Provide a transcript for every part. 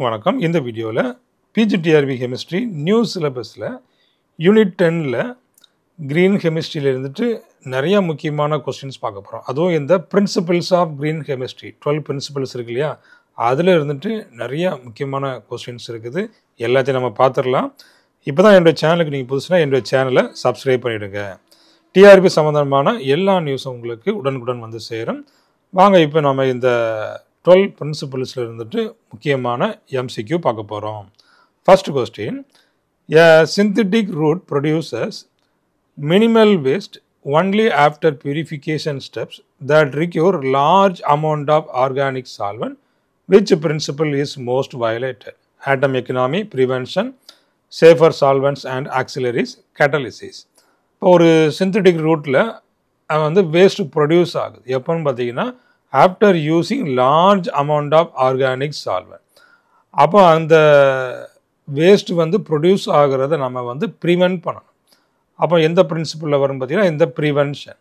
அனைவருக்கும் வணக்கம். இந்த வீடியோவில் பிஜிடிஆர்பி கெமிஸ்ட்ரி நியூ சிலபஸில் யூனிட் 10ல் க்ரீன் கெமிஸ்ட்ரியில் இருந்துட்டு நிறையா முக்கியமான கொஸ்டின்ஸ் பார்க்க போகிறோம். அதுவும் இந்த principles of green chemistry 12 principles இருக்கு இல்லையா, அதில் இருந்துட்டு நிறையா முக்கியமான கொஸ்டின்ஸ் இருக்குது. எல்லாத்தையும் நம்ம பார்த்துடலாம். இப்போ தான் என்னுடைய சேனலுக்கு நீங்கள் புதுசுனா என்னுடைய சேனலை சப்ஸ்கிரைப் பண்ணிவிடுங்க. டிஆர்பி சம்மந்தமான எல்லா நியூஸும் உங்களுக்கு உடனுக்குடன் வந்து சேரும். வாங்க இப்போ நம்ம இந்த 12 பிரின்சிபிள்ஸில் இருந்துட்டு முக்கியமான எம்சிக்யூ பார்க்க போகிறோம். First question, a synthetic route produces minimal waste only after purification steps that require large amount of organic solvent. Which principle is most violated? Atom economy, prevention, safer solvents and auxiliaries, catalysis. இப்போ ஒரு synthetic ரூட்டில் வந்து waste produce ஆகுது எப்போன்னு பார்த்தீங்கன்னா after using large amount of organic solvent. அப்போ அந்த waste வந்து ப்ரொடியூஸ் ஆகிறத நம்ம வந்து ப்ரிவென்ட் பண்ணணும். அப்போ எந்த பிரின்சிபலில் வரும் பார்த்தீங்கன்னா இந்த ப்ரிவென்ஷன்.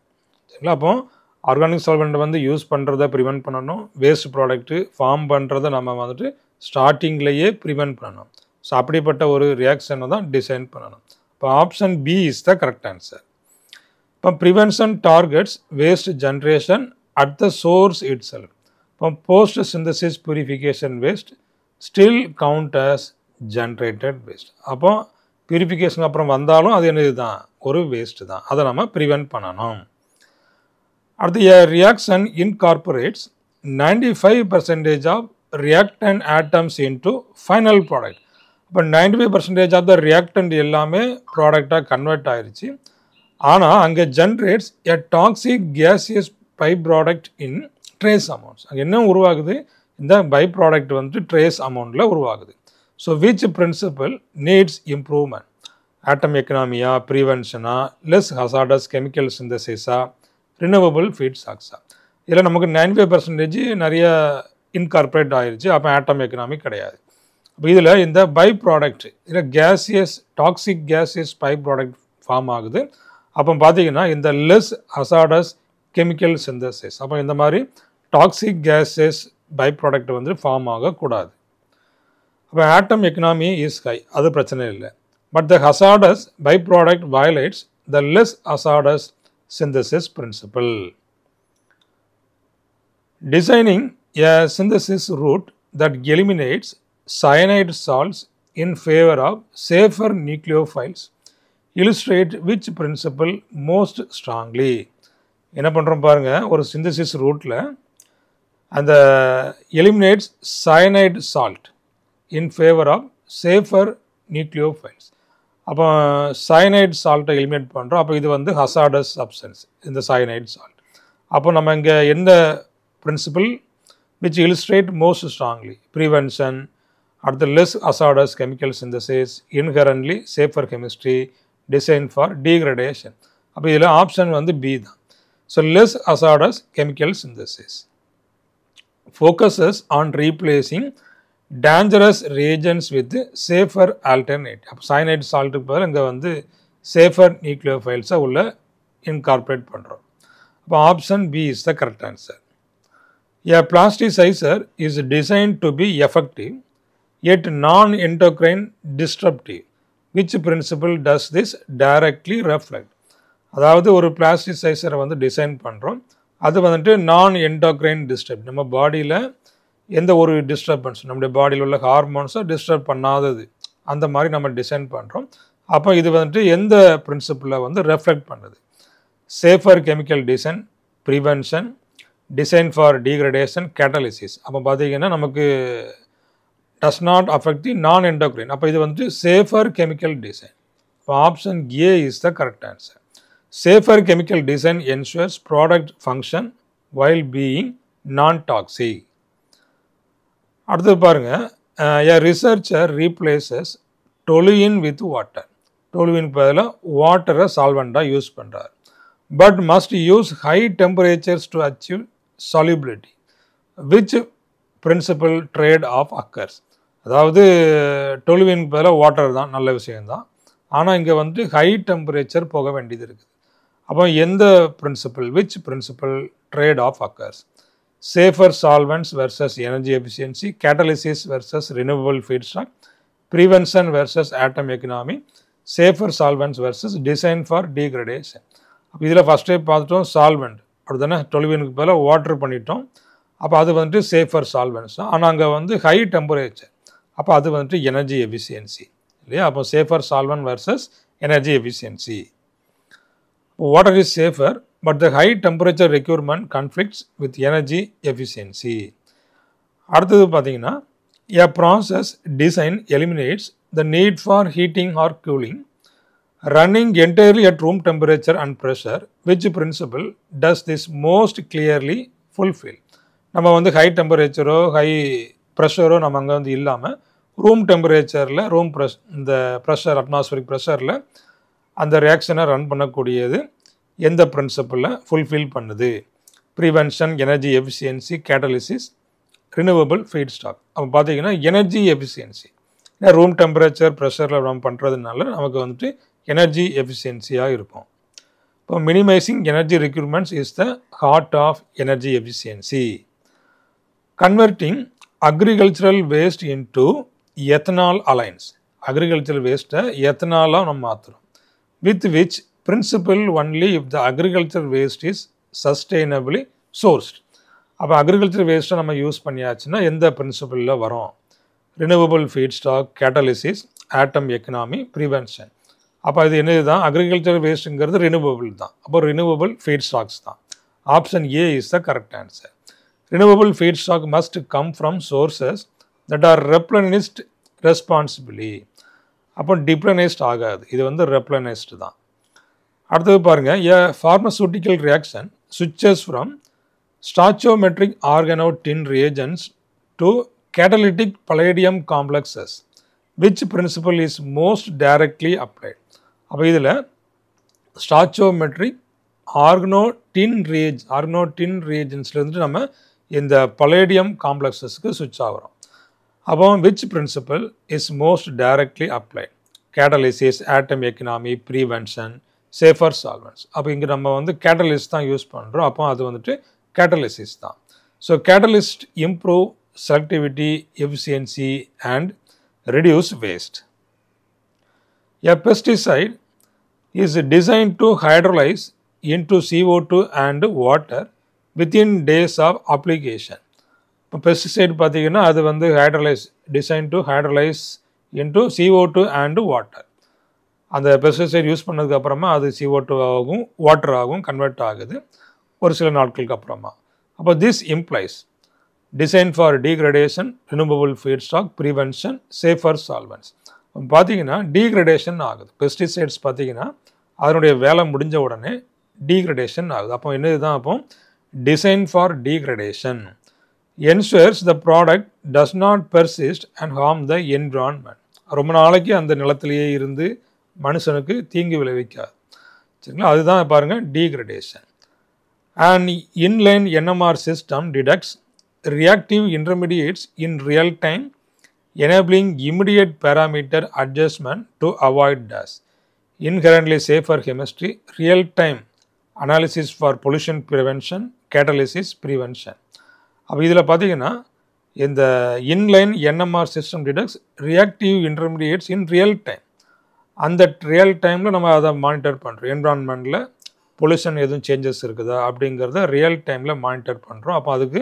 சரிங்களா? அப்போ ஆர்கானிக் சால்வெண்ட் வந்து யூஸ் பண்ணுறத ப்ரிவென்ட் பண்ணணும், வேஸ்ட் ப்ராடக்ட்டு ஃபார்ம் பண்ணுறதை நம்ம வந்துட்டு ஸ்டார்டிங்லேயே ப்ரிவென்ட் பண்ணணும். ஸோ அப்படிப்பட்ட ஒரு ரியாக்ஷனை தான் டிசைன் பண்ணணும். இப்போ option B is the correct answer. இப்போ prevention targets waste generation at the source itself. From post synthesis purification waste still count as generated waste. அப்போ பியூரிஃபிகேஷன் அப்புறம் வந்தாலும் அது என்னது தான், ஒரு வேஸ்ட் தான். அதை நம்ம ப்ரிவென்ட் பண்ணணும். அடுத்து, a reaction incorporates 95% of reactant atoms into final product. இப்போ 95% of the reactant எல்லாமே ப்ராடக்டாக கன்வெர்ட் ஆயிடுச்சு. ஆனால் அங்கே generates a toxic gaseous by product in trace amounts. அங்கே என்ன உருவாகுது, இந்த பை ப்ராடக்ட் வந்துட்டு ட்ரேஸ் அமௌண்ட்டில் உருவாகுது. So which principle needs improvement? Atom எக்கனாமியா, ப்ரிவென்ஷனா, லெஸ் ஹசார்டஸ் கெமிக்கல் சிந்தசிஸா, ரினவபிள் ஃபீட் சாக்ஸா? இதில் நமக்கு 95% நிறைய இன்கார்பரேட் ஆயிடுச்சு. அப்போ ஆட்டம் எக்கனாமி கிடையாது. அப்போ இதில் இந்த பை ப்ராடக்ட் இதில் gaseous toxic gaseous by product form ஆகுது. அப்போ பார்த்தீங்கன்னா இந்த லெஸ் ஹசார்டஸ் கெமிக்கல் சிந்தசிஸ், அப்போ இந்த மாதிரி டாக்ஸிக் கேஸஸ் பை ப்ராடக்ட் வந்து ஃபார்ம் ஆகக்கூடாது. அப்போ ஆட்டம் எக்கனாமி இஸ் ஹை, அது பிரச்சனை இல்லை. But the hazardous by product violates the less hazardous synthesis principle. Designing a synthesis route that eliminates cyanide salts in favor of safer nucleophiles illustrate which principle most strongly? என்ன பண்ணுறோம் பாருங்கள், ஒரு synthesis ரூட்டில் அந்த eliminates cyanide salt in favour of safer nucleophiles. அப்போ cyanide சால்ட்டை eliminate பண்ணுறோம். அப்போ இது வந்து ஹசார்டஸ் சப்ஸ்டன்ஸ், இந்த சயனைட் சால்ட். அப்போ நம்ம இங்கே எந்த principle which illustrate most strongly? Prevention, அடுத்த less hazardous chemical synthesis, inherently safer chemistry, design for degradation. அப்போ இதில் ஆப்ஷன் வந்து பி தான். So less hazardous chemical synthesis focuses on replacing dangerous reagents with safer alternative. அப்போ cyanide சால்ட்டுக்கு பதில் இங்கே வந்து safer நியூக்ளியோஃபைல்ஸை உள்ள இன்கார்பரேட் பண்ணுறோம். அப்போ option B is the correct answer. A plasticizer is designed to be effective yet non-endocrine disruptive. Which principle does this directly reflect? அதாவது ஒரு பிளாஸ்டிசைசரை வந்து டிசைன் பண்ணுறோம், அது வந்துட்டு நான் என்டோக்ரைன் டிஸ்டர்ப், நம்ம பாடியில் எந்த ஒரு டிஸ்டர்பன்ஸ், நம்முடைய பாடியில் உள்ள ஹார்மோன்ஸை டிஸ்டர்ப் பண்ணாதது, அந்த மாதிரி நம்ம டிசைன் பண்ணுறோம். அப்போ இது வந்துட்டு எந்த பிரின்சிபிளில் வந்து ரெஃப்ளெக்ட் பண்ணுது? Safer chemical design, prevention, design for degradation, catalysis. அப்போ பார்த்தீங்கன்னா நமக்கு டஸ் நாட் அஃபெக்ட் தி நான் என்டோக்ரைன். அப்போ இது வந்துட்டு சேஃபர் கெமிக்கல் டிசைன். இப்போ option A is the correct answer. Safer chemical design ensures product function while being non-toxic. அடுத்து பாருங்க, a researcher replaces toluene with water. toluene பதிலா வாட்டரை சால்வெண்டாக யூஸ் பண்ணுறார். But must use high temperatures to achieve solubility. Which principle trade off occurs? அதாவது டொலுவினுக்கு பதிலாக water தான், நல்ல விஷயம்தான். ஆனால் இங்கே வந்து ஹை டெம்பரேச்சர் போக வேண்டியது இருக்குது. அப்போ எந்த principle, which principle trade off occurs? safer solvents versus energy efficiency, catalysis versus renewable feedstock, prevention versus atom economy, safer solvents versus design for degradation. அப்போ இதில் ஃபஸ்ட்டே பார்த்துட்டோம் சால்வெண்ட் அப்படி தானே டொலுவினுக்கு பதிலாக வாட்டர் பண்ணிட்டோம். அப்போ அது வந்துட்டு சேஃபர் சால்வெண்ட்ஸ் தான். ஆனால் அங்கே வந்து ஹை டெம்பரேச்சர், அப்போ அது வந்துட்டு எனர்ஜி எஃபிஷியன்சி இல்லையா. அப்போ safer solvent versus energy efficiency. Water is safer but the high temperature requirement conflicts with energy efficiency. அடுத்தது பார்த்தீங்கன்னா a process design eliminates the need for heating or cooling, running entirely at room temperature and pressure. Which principle does this most clearly fulfill? நம்ம வந்து high டெம்பரேச்சரோ high ப்ரெஷரோ நம்ம அங்கே வந்து இல்லாமல் room டெம்பரேச்சரில் இந்த ப்ரெஷர் அட்மாஸ்பரிக் ப்ரெஷரில் அந்த ரியாக்ஷனை ரன் பண்ணக்கூடியது எந்த பிரின்சிபலில் ஃபுல்ஃபில் பண்ணுது? Prevention, energy efficiency, catalysis, renewable feedstock. அப்போ பார்த்தீங்கன்னா எனர்ஜி எஃபிஷியன்சி, ஏன்னா ரூம் டெம்பரேச்சர் ப்ரெஷரில் நம்ம பண்ணுறதுனால நமக்கு வந்துட்டு எனர்ஜி எஃபிஷியன்சியாக இருக்கும். இப்போ minimizing energy requirements is the heart of energy efficiency. Converting agricultural waste into ethanol aligns, agricultural வேஸ்ட்டை எத்தனாலாக நம்ம மாற்றுறோம். With which principle only if the agriculture waste is sustainably sourced. அப்போ அக்ரிகல்ச்சர் வேஸ்ட்டை நம்ம யூஸ் பண்ணியாச்சுன்னா எந்த பிரின்சிபலில் வரும்? Renewable feedstock, catalysis, atom economy, prevention. அப்போ இது என்னது தான்? அக்ரிகல்ச்சர் வேஸ்ட்டுங்கிறது ரினியூவபிள் தான். அப்போ ரினியூவபிள் ஃபீட் ஸ்டாக்ஸ் தான். Option A is the correct answer. Renewable feedstock must come from sources that are replenished responsibly. அப்போ டிப்ளனைஸ்ட் ஆகாது, இது வந்து ரெப்ளனைஸ்டு தான். அடுத்தது பாருங்கள், a pharmaceutical reaction switches from stoichiometric organotin reagents to catalytic palladium complexes. Which principle is most directly applied? அப்போ இதில் stoichiometric organotin reagentsலேருந்து நம்ம இந்த பலேடியம் காம்ப்ளெக்ஸஸ்க்கு சுவிட்ச் ஆகிறோம். அப்போ which principle is most directly applied? catalysis, atom economy, prevention, safer solvents. அப்போ இங்கே நம்ம வந்து கேட்டலிஸ்ட் தான் யூஸ் பண்ணுறோம். அப்போ அது வந்துட்டு catalysis தான். So catalyst improve selectivity, efficiency and reduce waste. A pesticide is designed to hydrolyze into CO2 and water within days of application. இப்போ பெஸ்டிசைட் பார்த்தீங்கன்னா அது வந்து design to hydrolase into CO2 and water. அந்த pesticide use பண்ணதுக்கு அப்புறமா அது CO2 ஆகும் water ஆகும் கன்வெர்ட் ஆகுது ஒரு சில நாட்களுக்கு அப்புறமா. அப்போ this implies design for degradation, renewable feedstock, prevention, safer solvents. பார்த்தீங்கன்னா டீக்ரடேஷன் ஆகுது. பெஸ்டிசைட்ஸ் பார்த்தீங்கன்னா அதனுடைய வேலை முடிஞ்ச உடனே டீக்ரடேஷன் ஆகுது. அப்போ என்னது தான்? அப்போ design for degradation ensures the product does not persist and harm the environment. ரொம்ப நாளைக்கு அந்த நிலத்திலேயே இருந்து மனுஷனுக்கு தீங்கு விளைவிக்காது. சரிங்களா? அதுதான் பாருங்கள் degradation. An inline NMR system detects reactive intermediates in real time, enabling immediate parameter adjustment to avoid dash. Inherently safer chemistry, real time analysis for pollution prevention, catalysis prevention. அப்போ இதில் பார்த்தீங்கன்னா இந்த inline NMR system detects reactive intermediates in real time. அந்த real டைமில் நம்ம அதை monitor பண்ணுறோம். என்விரான்மெண்ட்டில் pollution எதுவும் சேஞ்சஸ் இருக்குதா அப்படிங்கிறத ரியல் டைமில் மானிட்டர் பண்ணுறோம். அப்போ அதுக்கு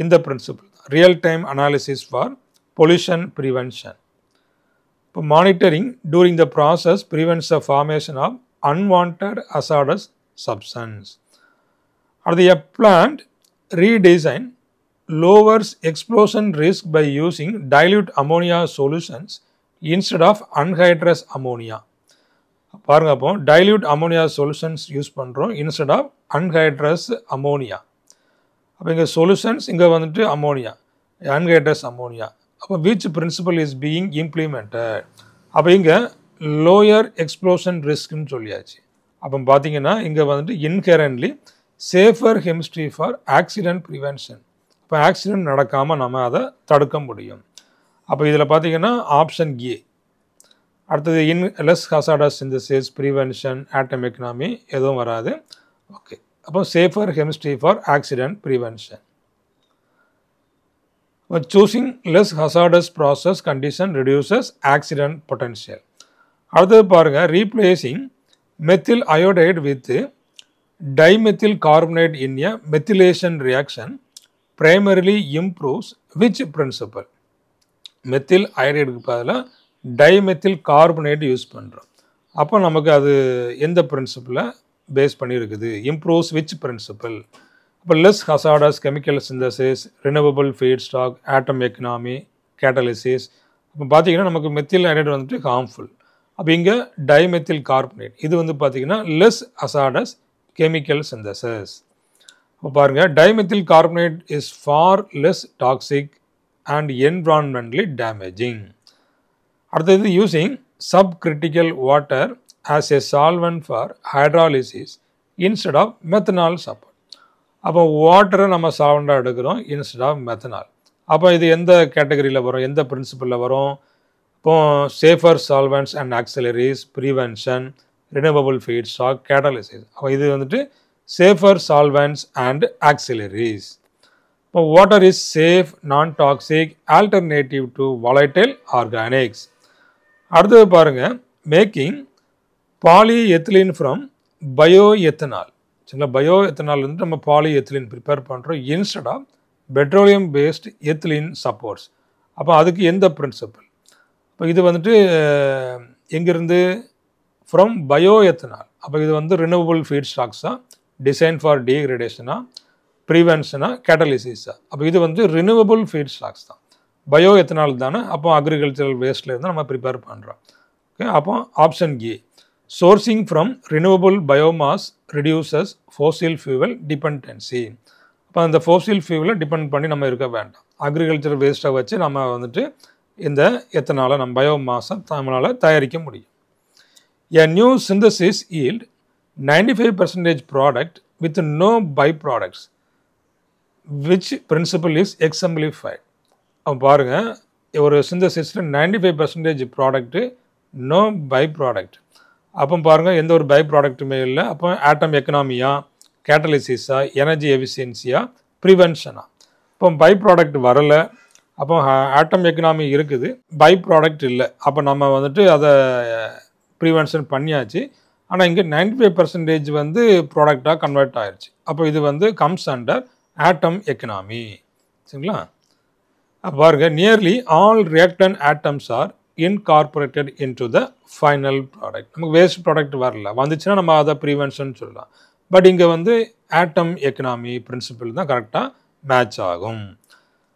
இந்த பிரின்சிபல் தான், real time analysis for pollution prevention. இப்போ monitoring during the process prevents the formation of unwanted hazardous substance. அடுத்து a plant redesign lowers explosion risk by using dilute ammonia solutions instead of anhydrous ammonia. பாருங்க, அப்போ dilute ammonia solutions use பண்ணுறோம் instead of anhydrous ammonia. அப்போ இங்கே solutions, இங்கே வந்துட்டு ammonia, anhydrous ammonia. அப்போ which principle is being implemented? அப்போ இங்கே லோயர் எக்ஸ்ப்ளோஷன் ரிஸ்க்னு சொல்லியாச்சு. அப்போ பார்த்தீங்கன்னா இங்கே வந்துட்டு inherently safer chemistry for accident prevention. இப்போ ஆக்சிடென்ட் நடக்காமல் நம்ம அதை தடுக்க முடியும். அப்போ இதில் பார்த்தீங்கன்னா ஆப்ஷன் ஏ. அடுத்தது less hazardous synthesis, prevention, atom economy எதுவும் வராது. ஓகே, அப்போ safer chemistry for accident prevention. Choosing less hazardous process condition reduces accident potential. அடுத்தது பாருங்கள், replacing methyl iodide with dimethyl carbonate in a methylation reaction primarily improves which principle? Methyl அயோடைடுக்கு பதிலாக dimethyl carbonate use பண்ணுறோம். அப்போ நமக்கு அது எந்த பிரின்சிபிளை பேஸ் பண்ணியிருக்குது? Improves which principle? அப்போ less hazardous chemical synthesis, renewable feedstock, atom economy, catalysis. அப்போ பார்த்தீங்கன்னா நமக்கு மெத்தில் அயோடைடு வந்துட்டு ஹார்ம்ஃபுல். அப்போ இங்கே டைமெத்தில் கார்பனேட் இது வந்து பார்த்தீங்கன்னா லெஸ் ஹசார்டஸ் கெமிக்கல் சிந்தசிஸ். இப்போ பாருங்கள், dimethyl carbonate is far less toxic and environmentally damaging. அடுத்தது using subcritical water as a solvent for hydrolysis instead of methanol support. அப்போ வாட்டரை நம்ம சால்வெண்டாக எடுக்கிறோம் இன்ஸ்டெட் ஆஃப் மெத்தனால். அப்போ இது எந்த கேட்டகரியில் வரும், எந்த பிரின்சிபலில் வரும்? இப்போது safer solvents and auxiliaries, prevention, renewable feedstock, catalysis. அப்போ இது வந்துட்டு சேஃபர் சால்வெண்ட்ஸ் அண்ட் ஆக்சிலரிஸ். இப்போ water is safe non toxic alternative to volatile organics. அடுத்தது பாருங்கள், making polyethylene from bioethanol. சரிங்களா, பயோ எத்தனால் வந்து நம்ம பாலி எத்திலின் ப்ரிப்பேர் பண்ணுறோம் instead of petroleum based ethylene supports. அப்போ அதுக்கு எந்த பிரின்சிபல்? இப்போ இது வந்துட்டு எங்கேருந்து? From bioethanol. அப்போ இது வந்து ரினவபிள் ஃபீட் ஸ்டாக்ஸாக, டிசைன் ஃபார் டீக்ரேடேஷனாக, ப்ரிவென்ஷனாக, கேட்டலிசிஸா? அப்போ இது வந்து ரினவபிள் ஃபீட் ஸ்டாக்ஸ் தான், பயோ எத்தனால் தானே. அப்போ அக்ரிகல்ச்சரல் வேஸ்ட்லேருந்து நம்ம ப்ரிப்பேர் பண்ணுறோம். ஓகே, அப்போ option A, sourcing from renewable biomass reduces fossil fuel dependency. அப்போ அந்த ஃபோசில் ஃபியூவலை டிபெண்ட் பண்ணி நம்ம இருக்க வேண்டாம். அக்ரிகல்ச்சர் வேஸ்ட்டை வச்சு நம்ம வந்துட்டு இந்த எத்தனால் நம்ம பயோமாஸை நம்மளால் தயாரிக்க முடியும். A new synthesis yield 95% product with no byproducts. Which principle is exemplified? அப்போ பாருங்கள், ஒரு சிந்தசிஸில் 95% ப்ராடக்ட்டு, நோ பை ப்ராடக்ட். அப்போ பாருங்கள், எந்த ஒரு பை ப்ராடக்ட்டுமே இல்லை. அப்போ ஆட்டம் எக்கனாமியா, கேட்டலிசிஸா, எனர்ஜி எஃபிஷியன்சியா, ப்ரிவென்ஷனா? இப்போ பை ப்ராடக்ட் வரலை. அப்போ ஆட்டம் எக்கனாமி இருக்குது, பை ப்ராடக்ட் இல்லை. அப்போ நம்ம வந்துட்டு அதை ப்ரிவென்ஷன் பண்ணியாச்சு. ஆனால் இங்கே 95% வந்து ப்ராடக்டாக கன்வெர்ட் ஆயிடுச்சு. அப்போ இது வந்து கம்ஸ் அண்டர் ஆட்டம் எக்கனாமி. சரிங்களா? அப்போ பாருங்கள், nearly all reactant atoms are incorporated into the final product. நமக்கு வேஸ்ட் ப்ராடக்ட் வரல, வந்துச்சுன்னா நம்ம அதை ப்ரிவென்ஷன் சொல்லலாம். பட் இங்கே வந்து ஆட்டம் எக்கனாமி பிரின்சிபிள் தான் கரெக்டாக மேட்ச் ஆகும்.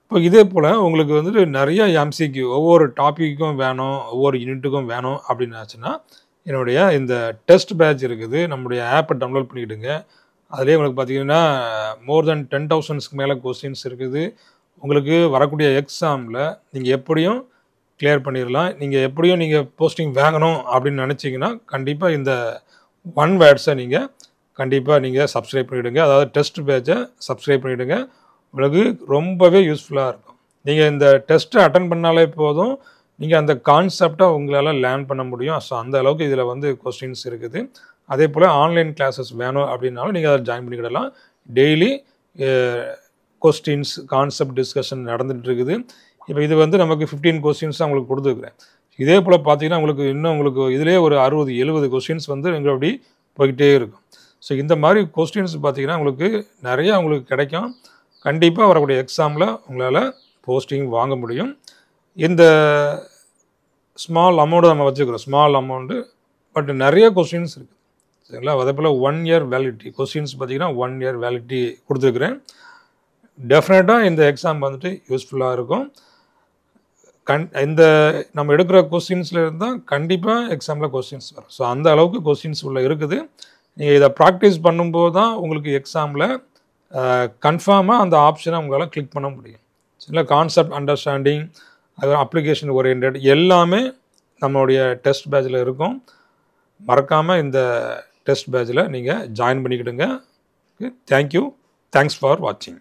இப்போ இதே போல் உங்களுக்கு வந்துட்டு நிறைய எம்சிக்யூ ஒவ்வொரு டாப்பிக்கும் வேணும், ஒவ்வொரு யூனிட்டுக்கும் வேணும் அப்படின்னாச்சுன்னா என்னுடைய இந்த டெஸ்ட் பேட்ச் இருக்குது. நம்முடைய ஆப்பை டவுன்லோட் பண்ணிக்கிடுங்க. அதிலே உங்களுக்கு பார்த்தீங்கன்னா மோர் தென் 10,000க்கு மேலே கொஸ்டின்ஸ் இருக்குது. உங்களுக்கு வரக்கூடிய எக்ஸாமில் நீங்கள் எப்படியும் கிளியர் பண்ணிடலாம். நீங்கள் எப்படியும் நீங்கள் போஸ்டிங் வாங்கணும் அப்படின்னு நினச்சிங்கன்னா கண்டிப்பாக இந்த ஒன் வேர்ட்ஸை கண்டிப்பாக சப்ஸ்கிரைப் பண்ணிவிடுங்க. அதாவது டெஸ்ட் பேட்சை சப்ஸ்கிரைப் பண்ணிவிடுங்க. உங்களுக்கு ரொம்பவே யூஸ்ஃபுல்லாக இருக்கும். நீங்கள் இந்த டெஸ்ட்டை அட்டன் பண்ணாலே போதும், நீங்கள் அந்த கான்செப்டை உங்களால் லேர்ன் பண்ண முடியும். ஸோ அந்த அளவுக்கு இதில் வந்து கொஸ்டின்ஸ் இருக்குது. அதே போல் ஆன்லைன் கிளாஸஸ் வேணும் அப்படின்னாலும் நீங்கள் அதை ஜாயின் பண்ணிக்கிடலாம். டெய்லி கொஸ்டின்ஸ் கான்செப்ட் டிஸ்கஷன் நடந்துகிட்டு இருக்குது. இப்போ இது வந்து நமக்கு 15 கொஸ்டின்ஸ் தான் உங்களுக்கு கொடுத்துருக்குறேன். இதே போல் பார்த்தீங்கன்னா உங்களுக்கு இதிலே ஒரு 60-70 கொஸ்டின்ஸ் வந்து எங்களை அப்படி போய்கிட்டே இருக்கும். ஸோ இந்த மாதிரி கொஸ்டின்ஸ் பார்த்தீங்கன்னா உங்களுக்கு நிறையா உங்களுக்கு கிடைக்கும். கண்டிப்பாக வரக்கூடிய எக்ஸாமில் உங்களால் போஸ்டிங் வாங்க முடியும். இந்த ஸ்மால் அமௌண்ட்டு நம்ம வச்சுக்கிறோம், ஸ்மால் அமௌண்ட்டு, பட் நிறைய கொஸ்டின்ஸ் இருக்குது. சரிங்களா? அதே போல் 1 இயர் வேலிடிட்டி கொஸ்டின்ஸ் பார்த்தீங்கன்னா 1 இயர் வேலிடிட்டி கொடுத்துருக்குறேன். டெஃபினட்டாக இந்த எக்ஸாம் வந்துட்டு யூஸ்ஃபுல்லாக இருக்கும். இந்த நம்ம எடுக்கிற கொஸ்டின்ஸில் இருந்தால் கண்டிப்பாக எக்ஸாமில் கொஸ்டின்ஸ் வரும். ஸோ அந்த அளவுக்கு கொஸ்டின்ஸ் உள்ள இருக்குது. நீங்கள் இதை ப்ராக்டிஸ் பண்ணும்போது தான் உங்களுக்கு எக்ஸாமில் கன்ஃபார்மாக அந்த ஆப்ஷனை உங்களால் கிளிக் பண்ண முடியும். சரிங்களா? கான்செப்ட் அண்டர்ஸ்டாண்டிங், அது அப்ளிகேஷன் ஓரியன்ட் எல்லாமே நம்மளுடைய டெஸ்ட் பேட்சில் இருக்கும். மறக்காமல் இந்த டெஸ்ட் பேட்சில் நீங்கள் ஜாயின் பண்ணிக்கிடுங்க. தேங்க்யூ. தேங்க்ஸ் ஃபார் வாட்சிங்.